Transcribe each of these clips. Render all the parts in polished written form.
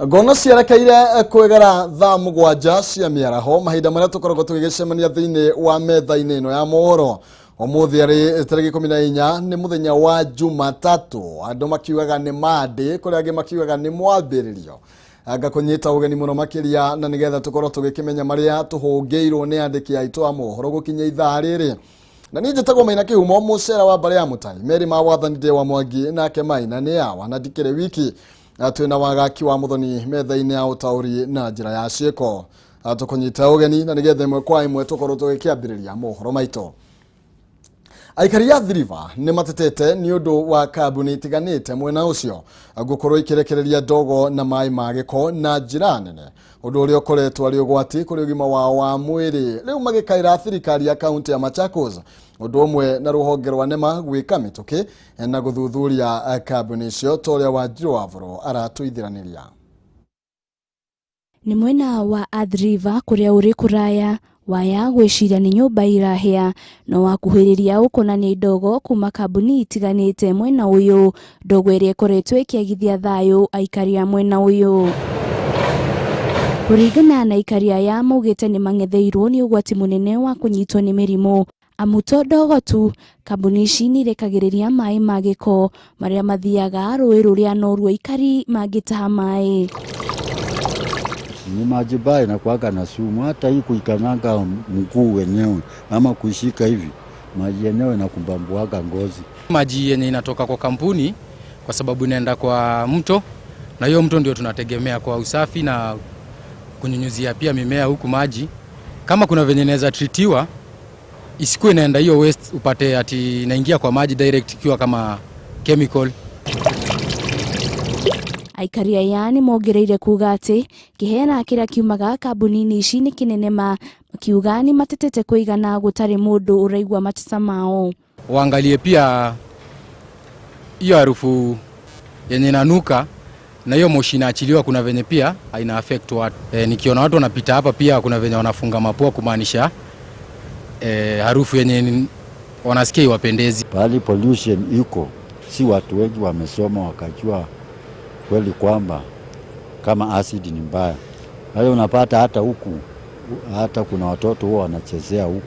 Ngono ciarekeire kwegera thaa mugwanja cia miaraho mahinda maria tukoragwo tugigicemania thiini wa metha-ini ino ya mohoro. Umuthi ari tariki 14 ni muthenya wa Jumatatu. Andu makiugaga ni Monday kuria angi makiugaga ni mwambiririo. Anga kunyita ugeni muno makiria na nigetha tukorwo tugikimenya maria tuhungiirwo ni andiki aitu a mohoro gukinya ithaa riri. Na nije tagwo Maina Kihumo mucera wa bare ya mutai meri ma wathanire wa Mwangi nake Maina ni awa na dikire wiki atwina wagaki wa muthoni metha-ini ya utauri na njira ya cieko. Tukunyita ugeni na nigetha imwe kwa imwe tukorwo tugikiambiriria mohoro maito. Aikari ya River ni matetete ni undu wa kambuni itiganite mwena ucio gukorwo ikirekereria ndogo na mai magiko na njira nene, undu uria ukoretwo ari ugwati kuri ugima wao wa mwiri. Riu magikaira thirikari ya kaunti ya Machakos undu umwe na ruhonge rwa nema gwika mituki na guthuthuria kambuni icio toria wa Kihumo aratuithiraniria. Ni mwena wa River kuria uri kuraya waya gwiciria ni nyumba irahia no wakuhiriria ukona ni ndogo kuma kambuni itiganite mwena uyu. Ndogo iria ikoretwo ikiagithia thayu aikari ya mwena uyu. Kuringana na aikari aya maugite ni mangetheirwo ni ugwati munene wa kunyitwo ni mirimu amu to ndogo tu, kambuni ici ni irekagiriria mai magiko maria mathiaga rui ruria noru aikari magitaha mai. Ni maji baya na kuwaka na sumu, hata hii kuikanganga mguu wenyewe ama kuishika hivi maji yenyewe na kumbambuaga ngozi. Maji yenye inatoka kwa kampuni kwa sababu inaenda kwa mto, na hiyo mto ndio tunategemea kwa usafi na kunyunyuzia pia mimea huku maji. Kama kuna venye inaweza treatiwa isikuwe inaenda hiyo waste upate ati inaingia kwa maji direct ikiwa kama chemical. Aikari aya ni mogereire kuga ati kihena kiria kiumaga kambuni ici ni kinenema, makiuga ni matetete kuigana gutari mundu uraigwa matisa mao. Waangalie pia hiyo harufu yenye inanuka na hiyo moshi inaachiliwa, kuna venye pia haina affect watu. Nikiona watu wanapita hapa pia kuna venye wanafunga mapua kumaanisha harufu yenye wanasikia iwapendezi. Pali pollution iko, si watu wengi wamesoma wakajua kweli kwamba kama acid ni mbaya. Hayo unapata hata huku, hata kuna watoto huwa wanachezea huku.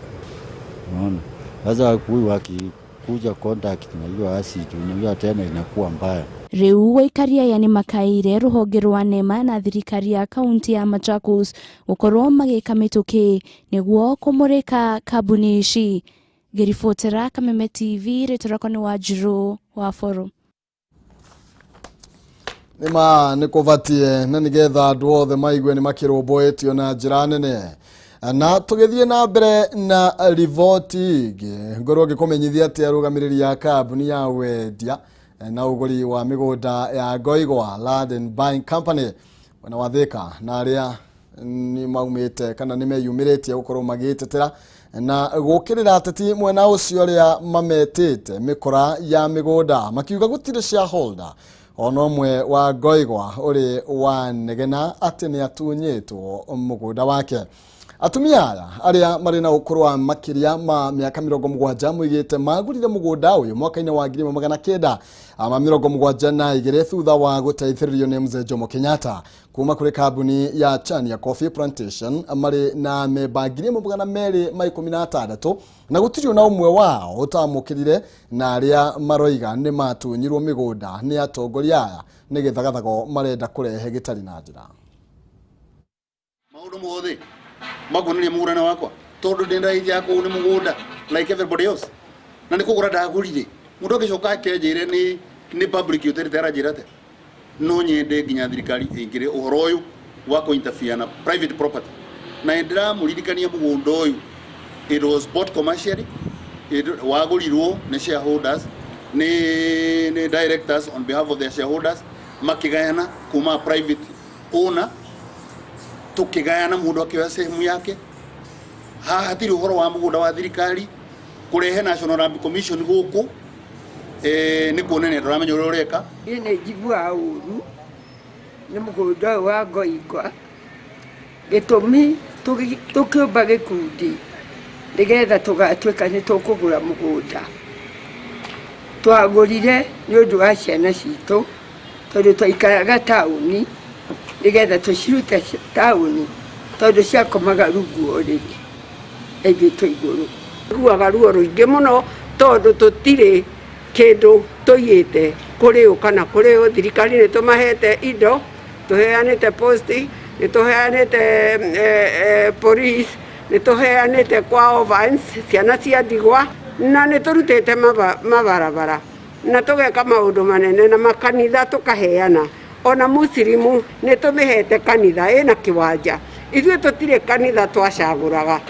Unaona? Sasa huyu wakikuja contact na hiyo acid unajua tena inakuwa mbaya. Riu waikaria yani makaire ruhonge rwa nema na thirikari ya kaunti ya Machakos gukorwo magika mituki niguo kumurika kambuni ici. Ngiribotera Kameme TV ritorako ni Wanjiru wa Foro. Nima nikuvatie na nigetha andu othe maigwe ni makiromboetio na njira nene. Na tugithie na mbere na rivoti ingi ngorwo ngikumenyithia ati arugamiriri ya kambuni ya wendia na uguri wa migunda ya Ngoigwa Land and Buying Company wana wathika na aria ni maumite kana ni meyumiritie gukorwo magitetera na gukirira ateti mwena ucio aria mametete mikora ya migunda makiuga gutire shareholder ono mwe wa Ngoigwa uri wa negena ati ni atunyitwo mugunda wake. Atumia aya aria mari na ukuru wa makiria ma miaka 70 muigite magurire mugunda uyu mwaka-ini wa 1972 thutha wa guteithiririo ni Mzee Jomo Kenyatta kuma kuri kambuni ya Chania Coffee Plantation mari na memba 216 na gutirio na umwe wao utamukirire na aria maroiga ni matunyirwo migunda ni atongoria aya ni githagathago marenda kurehe gitari na njira. Maundu mothe magunia mugurana wakwa tondu ndenda hithi yako ni mugunda like everybody else na nikugura ndagurire mundu agicoka akenjire ni public utility arajirate no nyende nginya thirikari ingire uhoro uyu wa ku interfere na private property na ndira muririkania mugunda uyu it was bought commercially, wagurirwo ni shareholders ni directors on behalf of their shareholders makigayana kuma private owner tukigayana mundu akiwa sehemu yake. Hatiri uhoro wa mugunda wa thirikari kurehe National Land Commission guku ni kuonene turamenya uroreka ine jigwa uru ni mugunda wa Ngoigwa gitumi tukiumba gikundi nigetha tugatwika ni tukugura mugunda twagurire ni undu wa ciana citu tondu twaikaraga tauni nigetha tucirute tauni tondu ciakomaga rungu already aigitwo iguru guaga ruo ruingi muno tondu tutire kindu tuyite kuri u kana kuri u thirikari ni tumahete indo tuheanite posti ni tuheanite police ni tuheanite kwa vans ciana cia ndigwa na ni turutite mabarabara na tugeka maundu manene na makanitha tukaheana ona muslimu ni tumihete kanitha ina kiwanja ithuĩ tutire kanitha twacaguraga.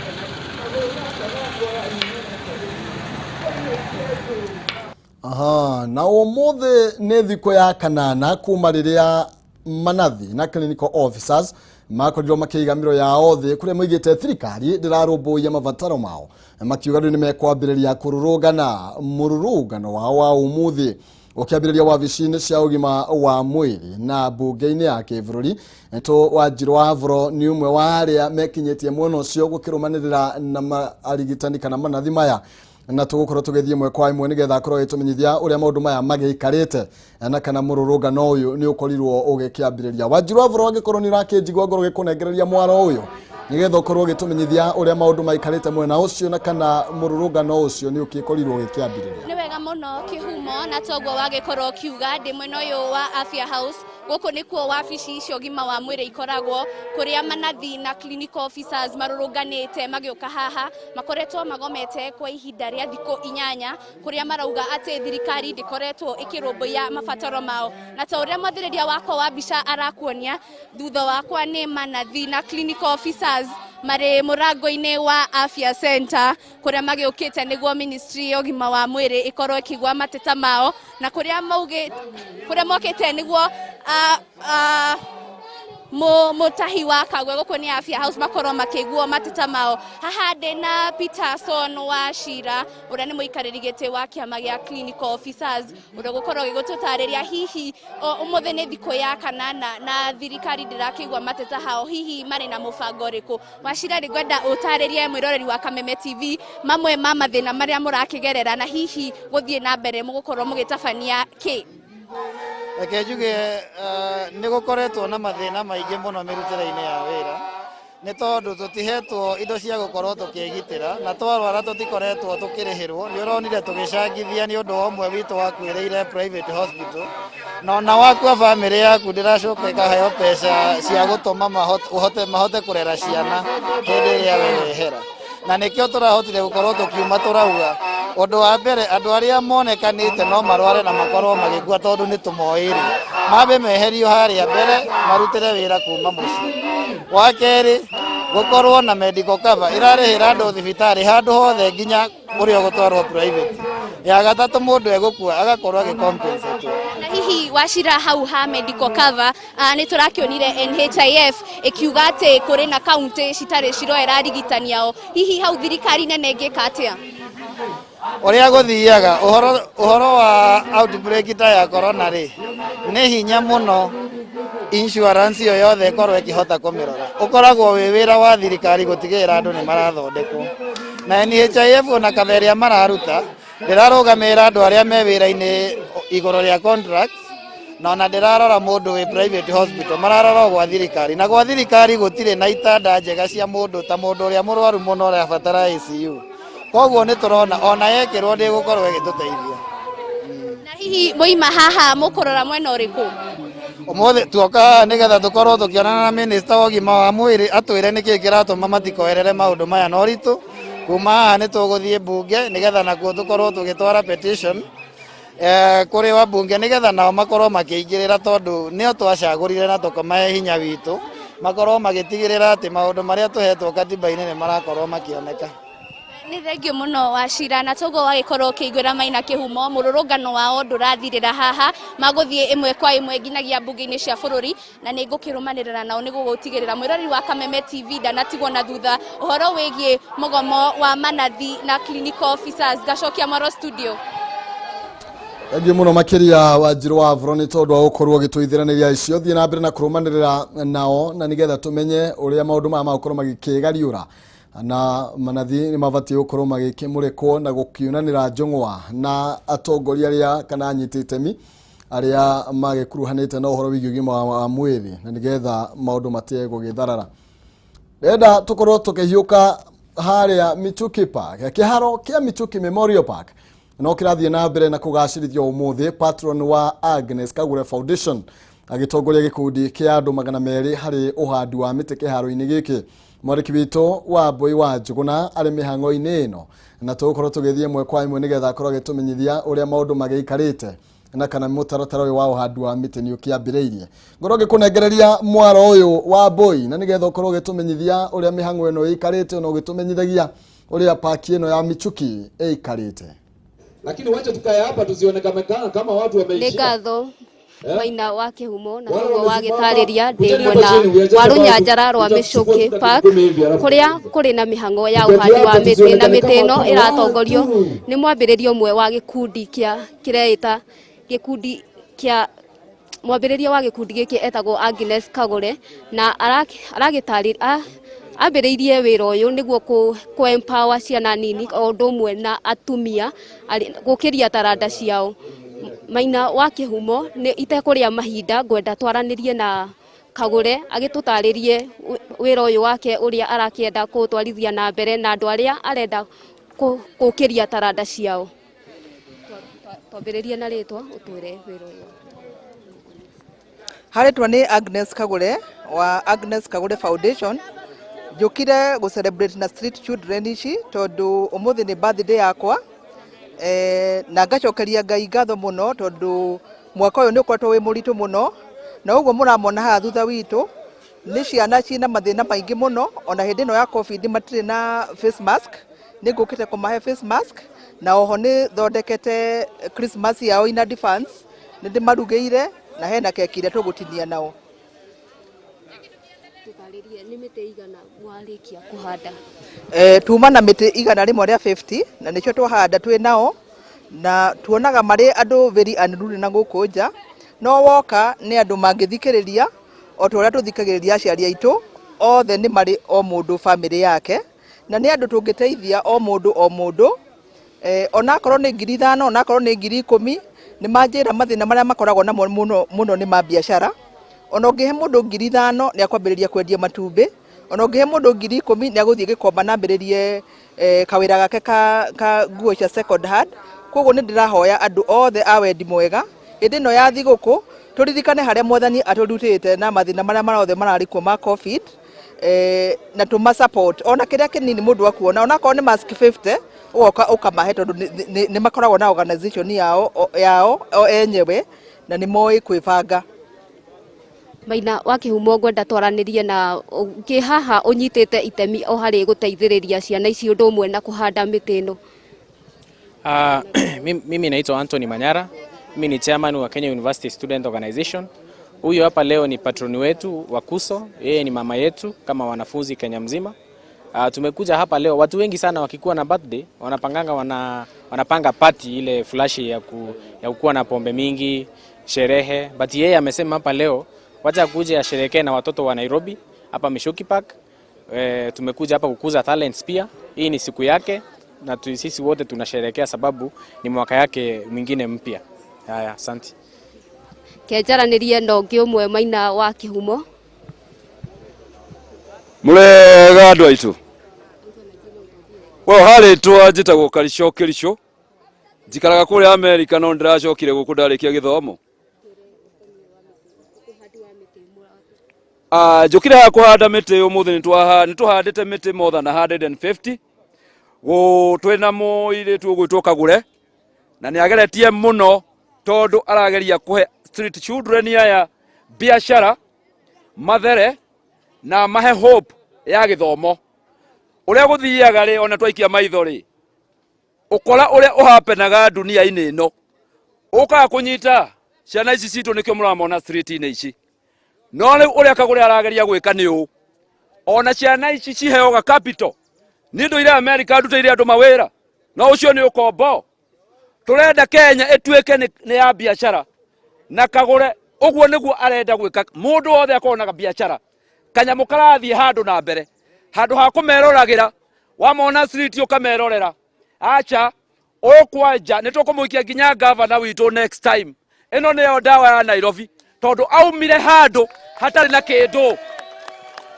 Aha, na ũmũthĩ nĩ thikũ ya kanana kuma rĩrĩa manathi na clinical officers makorirwo makĩiga mĩro yao thĩ kũrĩa moigĩte thirikari ndĩrarũmbũiya mabataro mao makiuga rĩu nĩmekwambĩrĩria kũrũrũngana mũrũrũngano wao wa ũmũthĩ ũkĩambĩrĩria wabici-inĩ cia ũgima wa mwĩrĩ na mbunge-inĩ ya kĩbũrũri. Ukireherwo nĩ ũmwe wa arĩa mekinyĩtie mwena ũcio gũkĩrũmanĩrĩra na arigitani kana manathi maya na tugukorwo tugithie mwe kwa imwe nigetha akorwo itumenyithia uria maundu maya magiikarite na kana mururungano uyu ni ukorirwo ugikiambiriria. Ukireherwo agikorwo ni urakijigwa ngoro gikunengereria mwaro uyu nigetha ukorwo gitumenyithia uria maundu maikarite mwena ucio na kana mururungano ucio ni ukikorirwo ugikiambiriria. Ni wega muno Kihumo na toguo wagikorwo kiuga ndi mwena uyu wa Afya House guku nikuo wabici icio gima wa mwiri ikoragwo kuria manathi na clinical officers marurunganite magioka haha makoretwo magomete kwa ihinda ria thikũ 8 kuria marauga ati thirikari ndikoretwo ikirumbuya mabataro mao na ta uria mwathiriria wako wa bica arakuonia thutha wakwa ni manathi na clinical officers mari murango-ini wa Afya Center kuria magiukite niguo ministry ya ũgima wa mwĩrĩ ikorwo ikigwa mateta mao na kuria mokite niguo mutahi wa kagwe guku ni Afya House makorwo makiguo mateta mao. Haha ndina Peterson wa Shira uria ni muikariri giti wa kiama gia clinical officers uria gukorwo gigututariria hihi umuthi ni thikũ ya kanana na thirikari ndirakigwa mateta hao hihi mari na mubango riku. Wa Shira ngwenda utaririe mwiroreri wa Kameme TV mamwe ma mathina maria murakigerera na hihi guthie na mbere mugukorwo mugitabania ki. Reke njuge nĩ gũkoretwo na mathĩna maingĩ mũno mĩrutĩre-inĩ ya wĩra nĩ tondũ tũtihetwo indo cia gũkorwo tũkĩgitĩra na twarwara tũtikoretwo tũkĩrĩhĩrwo. Nĩ ũronire tũgĩcangithia nĩ ũndũ wa ũmwe witũ wakuĩrĩire private hospital na ona wakua bamĩrĩ yaku ndĩracoka ĩkaheo mbeca cia gũtũma mahote kũrera ciana hĩndĩ ĩrĩa we wehera, na nĩkĩo tũrahotire gũkorwo tũkiuma tũrauga ũndũ wa mbere andũ arĩa monekanĩte no marware na makorwo magĩkua tondũ nĩ tũmoĩrĩ mambe meherio harĩa mbere marutĩre wĩra kuma mũciĩ. Wa kerĩ gũkorwo na medical cover ĩrarĩhĩra andũ thibitarĩ handũ hothe nginya ũrĩa ũgũtwarwo private. Ya gatatũ mũndũ egũkua agakorwo agĩcompensate. Na hihi wacira hau ha medical cover nĩ turakionire NHIF ikiuga atĩ kũrĩ na kaunti citarĩ ciroera arigitani ao, hihi hau thirikari nene ĩngĩka atĩa? Ũrĩa gũthiaga ũhoro wa outbreak ta ya corona rĩ nĩ hinya mũno insurance yo yothe ĩkorwo ĩkĩhota kũmĩrora. Ũkoragwo wĩ wĩra wa thirikari gũtigĩrĩra andũ nĩ marathondekwo na NHIF ona kaverĩa mararuta ndĩrarũgamĩrĩra andũ arĩa me wĩra-inĩ igũrũ rĩa contracts na ona ndĩrarora mũndũ wĩ private hospital, mararora gwa thirikari na gwa thirikari gũtirĩ na itanda njega cia mũndũ ta mũndũ ũrĩa mũrwaru mũno ũrabatara ICU. Koguo nĩ tũrona ona yekĩrwo ndĩgũkorwo ĩgĩtũteithia. Na hihi moima haha mũkũrora mwena ũrĩkũ? Ũmũthĩ tuoka nĩgetha tũkorwo tũkĩonana na minister wa ũgima wa mwĩrĩ atwĩre nĩkĩ kĩratũma matikoerere maũndũ maya na ũritũ. Kuma haha nĩ tũgũthiĩ mbunge nĩgetha nakuo tũkorwo tũgĩtwara petition kũrĩ wa mbunge nĩgetha nao makorwo makĩingĩrĩra tondũ nĩo twacagũrire na tũkamahe hinya witũ makorwo magĩtigĩrĩra atĩ maũndũ marĩa tũhetwo katiba-inĩ nĩ marakorwo makĩoneka. Nĩ thengio mũno Wachira na toguo wagĩkorwo ũkĩiguĩra Maina Kihumo mũrũrũngano wao ndũrathirĩra haha magũthiĩ ĩmwe kwa ĩmwe nginyagia mbunge-inĩ cia bũrũri na nĩ ngũkĩrũmanĩrĩra nao nĩ gũgũtigĩrĩra mwĩrori wa Kameme TV ndanatigwo na thutha ũhoro wĩgiĩ mũgomo wa manathi na clinical officers. Gacokia Mohoro studio. Thengiũ mũno makĩria Ukireherwo nĩ tondũ wa gũkorwo ũgĩtũithĩranĩria icio thiĩ na mbere na kũrũmanĩrĩra nao na nĩgetha tũmenye ũrĩa maũndũ maya magũkorwo magĩkĩgariũra na manathi nĩ mabatiĩ gũkorwo magĩkĩmũrĩkwo na gũkiunanĩra njũng'wa na atongoria arĩa kana anyiti itemi aria magikuruhanite na uhoro wigi ugima wa mwiri na nigetha maundu matige gugitharara. Enda tukorwo tukihiuka haria Michuki Park, kiharo kia Michuki Memorial Park no kirathie na mbere na kugacirithio umuthi. Patron wa Agnes Kagure Foundation agitongoria gikundi kia andu 200 hari uhandi wa miti kiharo-ini giki. Mwariki wito wa Boi wa Njuguna ari mihango-ini ino na tukorwo tugithie mwe kwa imwe nigetha akorwo agitumenyithia uria maundu magiikarite na kana mutaratara uyu wa uhandi wa miti ni ukiambiriirie. Ngoro gikunengereria mwaro uyu wa Boi na nigetha ukorwo agitumenyithia uria mihango ino ikarite na ugitumenyithagia uria paki ino ya Michuki ikarite. Lakini wacha tukae hapa tuzione kama watu wameishia. Negatho Maina wa Kihumo na niguo wagitariria ndi mwena wa runyanjara rwa Michuki Park kuria kuri na mihango ya uhandi wa miti na miti ino iratongorio ni mwambiririo mwe wa gikundi kia kireita gikundi kia mwambiririo wa gikundi giki etagwo Agnes Kagure na aragitariria ambiriirie wira uyu niguo ku empower ciana nini o ndumwe na atumia gukiria taranda ciao. Maina wa Kihumo ni itekuria mahinda ngwenda twaranirie na Kagure agitutaririe wira uyu wake uria arakienda kutwarithia na mbere na andu aria arenda gukiria taranda ciao. Twambiririe na ritwa utwire wira uyu. Haritwa ni Agnes Kagure wa Agnes Kagure Foundation. Jukire go celebrate na street children ici tondu umuthi ni birthday yakwa na ngacokeria Ngai ngatho muno tondu mwaka uyu ni ukoretwo wi muritu muno na uguo muramona haha thutha witu ni ciana cina mathina maingi muno. Ona hindi no ya covid matire na face mask, ni ngukite kumahe face mask na oho ni thondekete Christmas yao ina defense ni ndimarugeire na hena keki ria tugutinia nao. Ni miti igana mwarikia kuhanda? Tuma na miti igana rimwe ria 50 na nicio twahanda twi nao na tuonaga mari andu very unruly na guku nja no woka ni andu mangithikiriria o toria tuthikagiriria aciari aitu othe ni mari o mundu family yake na ni andu tungiteithia o mundu ona korwo ni 5,000 ona korwo ni 10,000 ni manjira mathina maria makoragwo namo muno ni ma biashara. Ona ungihe mundu 5,000 ni akwambiriria kwendia matumbi, ona ungihe mundu 10,000 ni aguthie gikomba na ambiririe kawira gake ka nguo cia second hand. Koguo ni ndirahoya andu othe a wendi mwega hindi no ya thiguku turirikane haria mwathani aturutite na mathina maria marothe mararikuo ma covid na tuma support ona kiria kinini mundu akuona ona korwo ni mask 50 ugoka ukamahe tondu ni makoragwo na organization yao enyewe na ni moi kwibanga. Maina wa Kihumo ngwenda twaranirie na haha unyitite itemi o hari guteithiriria ciana ici undu umwe na kuhanda miti ino. Mimi naitwa Anthony Manyara. Mimi ni chairman wa Kenya University Student Organization. Huyu hapa leo ni patroni wetu wa Kuso. Yeye ni mama yetu kama wanafunzi Kenya mzima. Tumekuja hapa leo, watu wengi sana wakikuwa na birthday wanapanga party ile flash ya kuwa na pombe mingi, sherehe. But yeye amesema hapa leo wacha kuja asherekee na watoto wa Nairobi hapa Michuki Park. Tumekuja hapa kukuza talents pia. Hii ni siku yake na sisi wote tunasherekea sababu ni mwaka yake mwingine mpya. Haya, asante. Kejaranirie no ngiumwe Maina wa Kihumo. Murega andu aitu. Well, hari twajitagwo Karicokerisho. Njikaraga kuri America no ndiracokire guku ndarikia githomo. Njukire ha kuhanda miti umuthi ni tuhandite miti more than 150. Go twena mo ile tugwitwo Kagure na ni ageretie muno tondu arageria kuhe street children aya biashara mathere na mahe hope ya githomo uria guthiaga ri ona twaikia maitho ri ukora uria uhapenaga dunia-ini ino uka kunyita ciana ici citu nikio muramona street-ini ici no ri uria Kagure arageria gwika ni u ona ciana ici ciheoga capital ni ndu ire America ndutire andu mawira no ucio ni ukombo turenda Kenya etuike ni ya biashara na Kagure uguo niguo arenda gwika mundu wothe akonaga biashara kanyamu karathie handu na mbere handu ha kumeroragira wamona street ukamerorera acha okwanja nitukumuikia ginya governor witu next time ino niyo dawa ya Nairobi tondu aumire handu hatari na kindu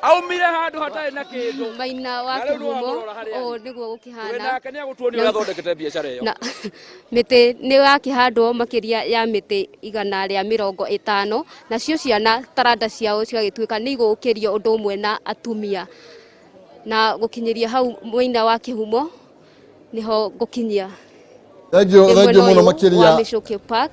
aumire handu hatari na kindu Maina wa Kihumo o niguo gukihana nake ni agutuoni uria thondekete biacara iyo na miti ni wakihandwo makiria ya miti 150 nacio ciana taranda ciao cigagituika ni igukirio undu umwe na atumia na gukinyiria hau Maina wa Kihumo niho gukinyia thengio muno makiria wa Mishoke Park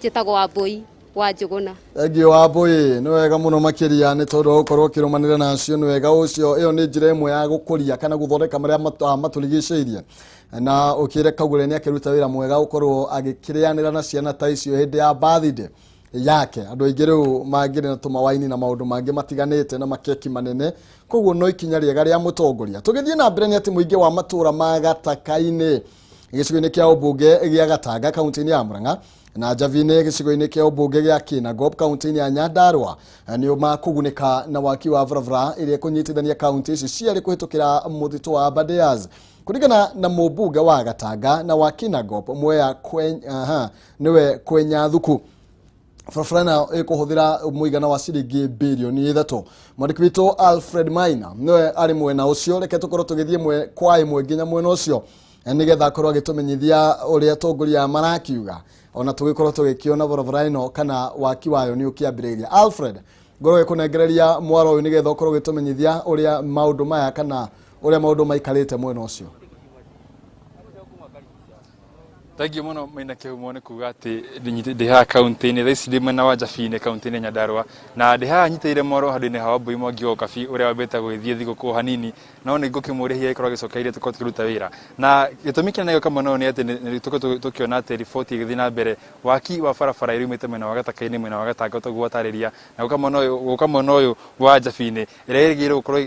jitagwo wa Boy wa Njuguna thengio wa Boy ni wega muno makiria ni tondu gukorwo kirumanira nacio ni wega ucio iyo ni njira imwe ya gukuria kana guthondeka maria maturigiceirie na ukire kagure ni akiruta wira mwega gukorwo agikirianira na ciana ta icio hindi ya birthday yake andu aingi riu mangire na tumawaini na maundu mangi matiganite na makeki manene koguo no ikinya riega ria mutongoria tugithie na mbere ni ati muingi wa matura ma Gataka-ini gicigo-ini kia ubunge gia Gatanga kaunti-ini ya Murang'a na Njavine gicigo-ini kia ubunge gia Kinangop kaunti-ini ya Nyandarua ni makugunika na waki wa barabara iria kunyitithania kaunti ici ciari kuhitukira muthito wa Abadeas kuringana na mubunge wa Gatanga na wa Kinangop Mwea niwe Kwenya Thuku barabara ikuhuthira muigana wa ciringi bilioni 3 mwandiki witu Alfred Maina niwe ari mwena ucio reke tukorwo tugithie mwe kwa imwe nginya mwena ucio nigetha korwo agitumenyithia uria tongoria marakiuga ona tugikorwo tugikiona barabara ino kana waki wayo ni ukiambiriria Alfred ngoro ikunengereria mwaro uyu nigetha ukorwo agitumenyithia uria maundu maya kana uria maundu maikarite mwena ucio. Thank you muno Maina Kihumo ni kuga ati ndiha kaunti-ini thaici ndi mwena wa Njavine kaunti-ini Nyandarua na ndiha nyiteire Mohoro handu-ini ha Wambui Mwangi o kabi uria wambete gwithie thiguku hanini no ni ngukimurihia ikorwo gicokeire tuko tukiruta wira na gitumi kinayo kama no ni ati tukiona ati ripoti igithii na mbere waki wa barabara irumite mwena wa Gataka-ini mwena wa Gatanga tuguo tariria na kama no wa Njavine iria igire gukorwo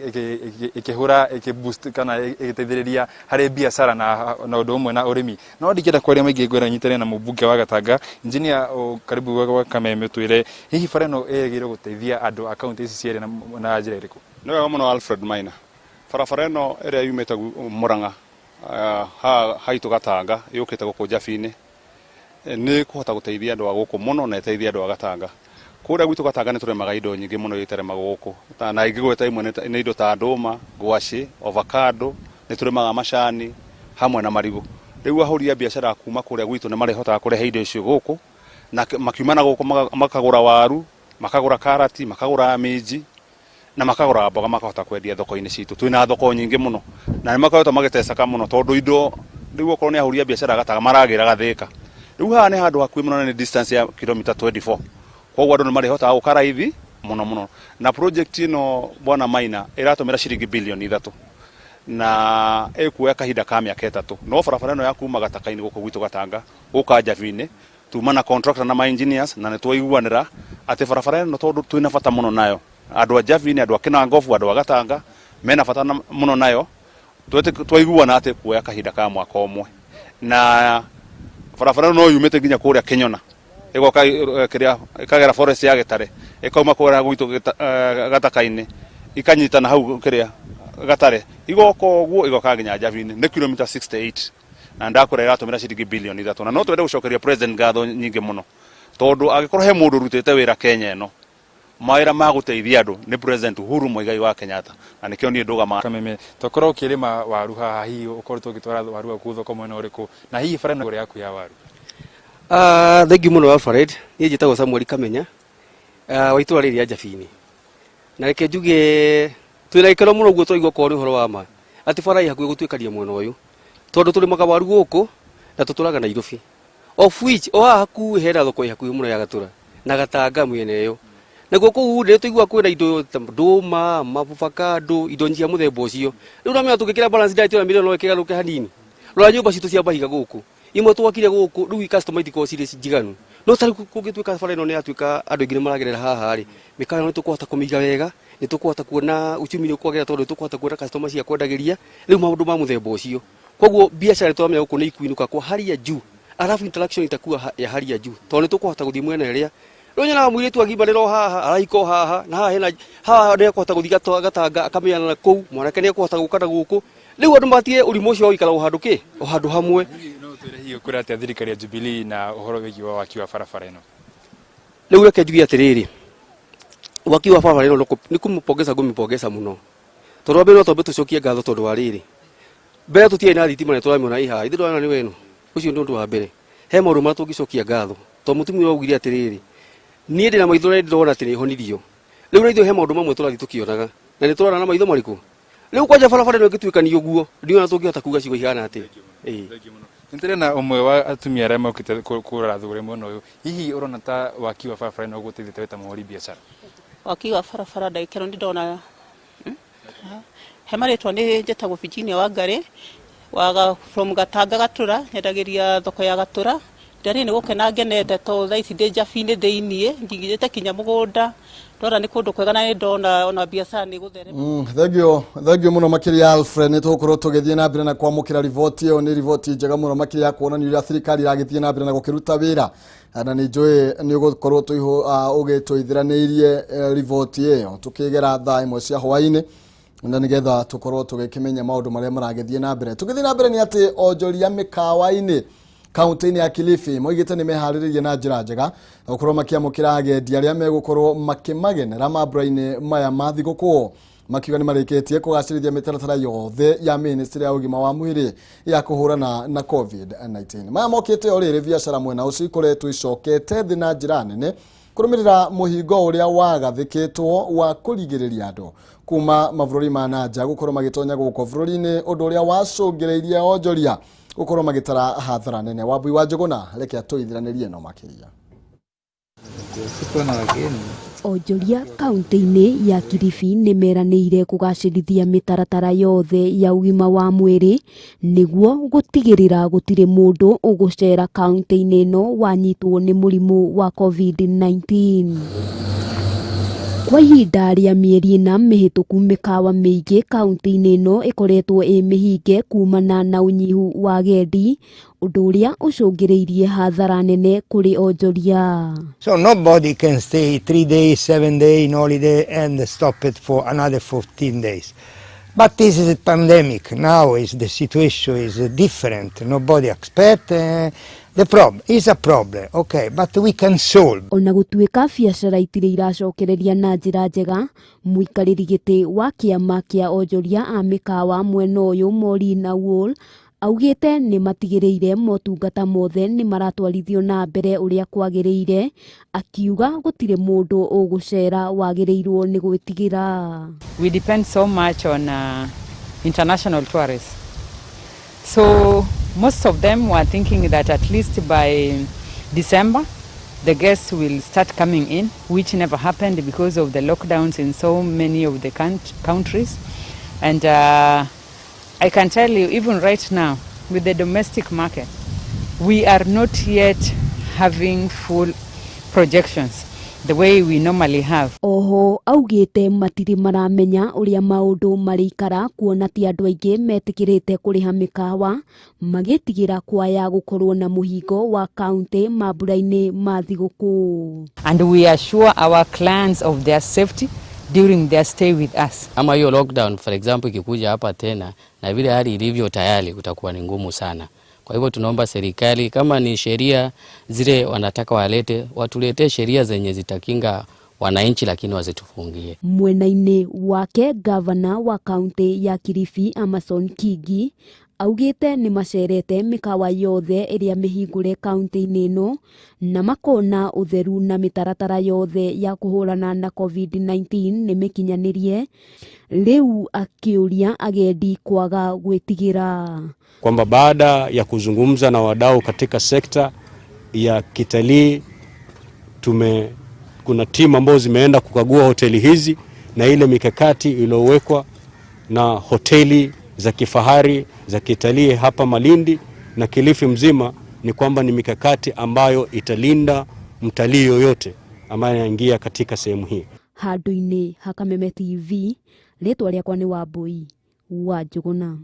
ikihura ikiboost kana igiteithiriria hari biashara na undu umwe na urimi no ndikira maigi gwera nyitare na mubunge wa Gatanga engineer karibu wa Kameme twire hihi barano egire guteithia andu account ici ciere na njira iriku no wega muno Alfred Maina barabara ino iria yumite Murang'a haitu Gatanga yukite guku Njavine ni kuhota guteithia andu guku muno na eteithia andu Gatanga kuria gwitu Gatanga ni turemaga indo nyingi muno yitarema guku na ingigweta imwe ni indo ta nduma ngwaci avocado ni turemaga macani hamwe na marigu riu ahuri ya biashara kuma kuria gwitu ni marihotaga kurehe indo icio guku na makiumana guku makagura waru makagura karati makagura minji na makagura mboga makahota kwendia thoko-ini citu twina thoko nyingi muno na ni makahota magitecaka muno tondu indo riu okorwo ni ahuri ya biashara Gatanga maragira Gathika riu haha ni handu hakuhi muno ni distance ya kilomita 24 koguo andu ni marihotaga gukara hivi muno na project ino bwana Maina iratumira ciringi bilioni 3 na ekuoya kahinda ka miaka 3 no barabara ino ya kuma Gataka-ini guku gwitu Gatanga guka Njavine tumana contractor na engineers na ni twaiguanira ati barabara ino tondu twina bata muno nayo andu a Njavine andu a Kinangop andu a Gatanga mena bata muno nayo twaiguana ati kuoya kahinda ka mwaka umwe na barabara no yumite nginya kuria Kenyona igoka ikagera forest ya Gitare ikauma kuria gwitu Gataka-ini ikanyitana hau kiria Gatare igoko guo igoka nginya Njavine ni kilomita 68 na ndakora iratumira ciringi bilioni 3 na no twende gucokeria president ngatho nyingi muno tondu agikorwo he mundu rutite wira Kenya ino mawira ma guteithia andu ni president Uhuru Muigai wa Kenyatta na nikio ni ndugama Kameme tokorwo kirima waru haha hihi ukorwo tugitwara waru ku thoko mwena uriku na hihi barano uri yaku ya waru thank you muno Alfred ni njitagwo Samuel Kamenya wa itura riri ya Njavine na reke njuge twina ikero muno guo twaigua ko ri horo wa ma ati farai hakuhi gutwikaria mwena uyu tondu tuli maka waru guku na tuturaga Nairobi of which o hakuhi hera thoko hakuhi muno ya Gatura na Gatanga mwene yo na guku ri tuigua kwina indo nduma avocado indo njia muthemba ucio riu na me tukikira balance diet na milioni ikigaruke hanini rora nyumba citu cia bahiga guku imwe twakire guku riu customer itiko cire njiganu no tari kugitwika bara ino ni atuika andu ingire maragerera haha ri mikano ni tukuhota kumiga wega ni tukuhota kuona uchumi ni kwagera tondu tukuhota kuona customer cia kwendagiria riu maundu ma muthemba ucio koguo biashara twamenya guku ni ikuinuka kwa hali ya juu alafu interaction itakuwa ya hali ya juu tondu tukuhota guthii mwena iria Ronya mwire tu agibarero haha araiko haha na haha hena haha ne kuhota guthiga Gatanga akamenya na kou mwanake ne kuhota gukana guku riu andu matie urimo cio ikara uhandu ki uhandu hamwe Twire hiyo kura ati thirikari ya Jubilee na uhoro wigi wa waki wa barabara ino. Riu reke njugie atiriri. Waki wa barabara ino ni kumupongeza ngumipongeza muno. Tondu wambe no tombe tucokie ngatho tondu wa riri. Mbere tutie na thitima ne twaramiona iha. Ithu ndwana ni wenu. Ucio ndu wa mbere. He maundu ma tungicokia ngatho. To mutumia augire atiriri. Nie ndina maitho ne ndona ati ni honithio. Riu na ithu he maundu mamwe turathi tukionaga. Na ni turona na maitho mariku. Riu kwanja barabara ino ngituikani uguo. Ndiona tungihota kuga cigo ihana ati. Nitire na umwe wa atumia arĩa mokite kũrora thũgũrĩ mwena ũyũ. Hihi ũrona ta waki wa barabara ĩno ũgũteithĩtie wĩta mũhũri biacara? Waki wa barabara ndagĩkĩrwo nĩ ndona he marĩtwa nĩ njĩtagwo Virginia Wangari from Gatanga Gatũra, nyendagĩria thoko ya Gatũra. Ndarĩ nĩ gũkena ngenete to thaa ici ndĩ njabi-inĩ thĩiniĩ, njigithĩte kinya mũgũnda. Ndora nĩ kũndũ kwega na nĩ ndona ona biacara nĩ gũtherema. Thengio muno makĩria Alfred, nĩ tũgũkorwo tũgĩthiĩ na mbere na kwamũkĩra riboti ĩyo. Nĩ riboti njega mũno makĩria ya kuonania ũrĩa thirikari iragĩthiĩ na mbere na gũkĩruta wĩra, na nĩ njũĩ nĩ ũgũkorwo ũgĩtũithiranĩirie riboti ĩyo tũkĩgera thaa imwe cia hwaĩ-inĩ, na nĩgetha tũkorwo tũgĩkĩmenya maũndũ marĩa maragĩthiĩ na mbere. Tũgĩthiĩ na mbere nĩ atĩ onjoria mĩkawa-inĩ kaunti-inĩ ya Kilifi moigĩte nĩ meharĩrĩirie na njĩra njega gũkorwo makĩamũkĩra agendi arĩa megũkorwo makĩmagenera mambura-inĩ maya ma thigũkũ. Makiuga nĩ marĩkĩtie kũgacĩrithia mĩtaratara yothe ya ministry ya ũgima wa mwĩrĩ ya kũhũrana na COVID-19. Maya mokĩte o rĩrĩ biacara mwena ũcio ikoretwo icokete thĩ na njĩra nene kũrũmĩrĩra mũhingo ũrĩa wagathĩkĩtwo wa kũrigĩrĩria andũ kuma mabũrũri ma nanja gũkorwo magĩtonya gũkũ bũrũri-inĩ, ũndũ ũrĩa wacũngĩrĩirie onjoria gũkorwo magĩtara hathara nene. Wambui wa Njũgũna reke tũithiranĩrie no makĩria. Onjoria kaunti-inĩ ya Kilifi nĩ meranĩire kũgacĩrithia mĩtaratara yothe ya ũgima wa mwĩrĩ nĩguo gũtigĩrĩra gũtirĩ mũndũ ũgũcera kaunti-inĩ ĩno wanyitwo nĩ mũrimũ wa COVID-19. Kwa ihinda rĩa mĩeri 4 mĩhĩtũku mĩkawa mĩingĩ kaunti-inĩ ĩno ĩkoretwo mĩhinge kumana na ũnyihu wa agendi, ũndũ ũrĩa ũcũngĩrĩirie hathara nene kũrĩ onjoria. So nobody can stay 3 days, 7 days in holiday and stop it for another 14 days. But this is a pandemic. Now the situation is different. Nobody expect the problem is a problem, okay, but we can solve. Ona gũtuĩka biacara itirĩ iracokereria na njĩra njega, mũikarĩri gĩtĩ wa kĩama kĩa onjoria a mĩkawa mwena ũyũ Maina augĩte nĩ matigĩrĩire motungata mothe nĩ maratwarithio na mbere ũrĩa kwagĩrĩire, akiuga gũtirĩ mũndũ ũgũcera wagĩrĩirwo nĩ gwĩtigĩra. We depend so much on international tourists. So most of them were thinking that at least by December the guests will start coming in, which never happened because of the lockdowns in so many of the countries. And I can tell you, even right now, with the domestic market, we are not yet having full projections the way we normally have. Oho augĩte matirĩ maramenya ũrĩa maũndũ marĩikara, kuona ti andũ aingĩ metĩkĩrĩte kũrĩha mĩkawa magĩtigĩra kwaya gũkorwo na mũhingo wa kaunti mambura-inĩ ma thigũkũ. And we assure our clients of their safety during their stay with us. Ama hiyo lockdown for example ikikuja hapa tena na vile hali ilivyo tayari kutakuwa ni ngumu sana. Kwa hivyo tunaomba serikali kama ni sheria zile wanataka watuletee sheria zenye zitakinga wananchi lakini wasitufungie. Mwena-inĩ wake gavana wa kaunti ya Kilifi Amason Kingi augĩte nĩ macerete mĩkawa yothe ĩrĩa mĩhingũre kaunti-inĩ ĩno na makona ũtheru na mĩtaratara yothe ya kũhũrana na COVID-19 nĩ mĩkinyanĩrie, rĩu akĩũria agendi kwaga gwĩtigĩra. Kwamba baada ya kuzungumza na wadau katika sekta ya kitalii kuna timu ambazo zimeenda kukagua hoteli hizi na ile mikakati iliyowekwa na hoteli za kifahari za kitalii hapa Malindi na Kilifi mzima, ni kwamba ni mikakati ambayo italinda mtalii yoyote ambaye anaingia katika sehemu hii. Handũ-inĩ ha Kameme TV, rĩtwa rĩakwa nĩ Wambui wa Njũgũna.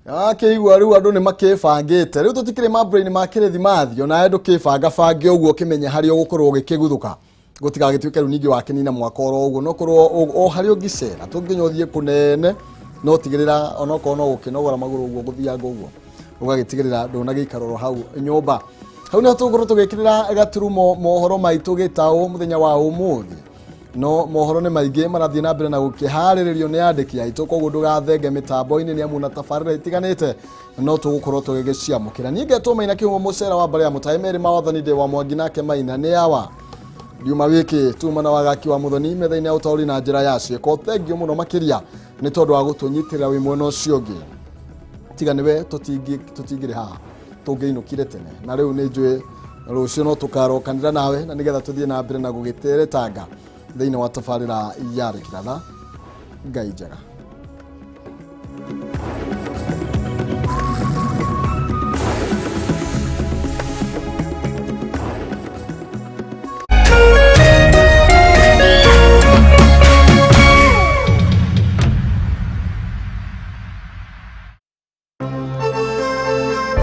Akĩigua rĩu andũ nĩ makĩbangĩte, rĩu tũtikĩrĩ mambura-inĩ ma kĩrĩthimathi, ona andũ kĩbangabange ũguo kĩmenye harĩa ũgũkorwo ũgĩkĩguthũka gũtigagĩtuĩke rĩu ningĩ wakinina mwaka oro ũguo, no korwo o harĩa ũngĩcera tũngĩnya ũthiĩ kũnene no tigĩrĩra onokorwo no gũkĩnogora magũrũ ũguo gũthianga ũguo ugagitigirira ndona gikaroro hau nyumba hau ni tuguru tugikirira gaturumo mohoro maitu gitao muthenya wa umuthi no mohoro ni maige marathie na mbere na gukiharirio ni andiki aitu koguo ndugathenge mitambo-ini ni amuna tafarira itiganite no tugukorwo tugigiciamukira ninge Maina Kihumo mucera wa mbere ya mutaimeri mawathani de wa Mwangi nake Maina ni awa Juma wiki tumana wagaki wa muthoni metha-ini ya utauri na njira ya cieko thengio muno makiria ni tondu wa gutunyitirira wi mwena ucio ungi tiga niwe tutingire ha tungeinukire tene na riu ni njui rucio no tukarokanira nawe na nigetha tuthie na mbere na gugiteretanga thĩinĩ wa tabarĩra ya Rĩkĩratha Ngai njega.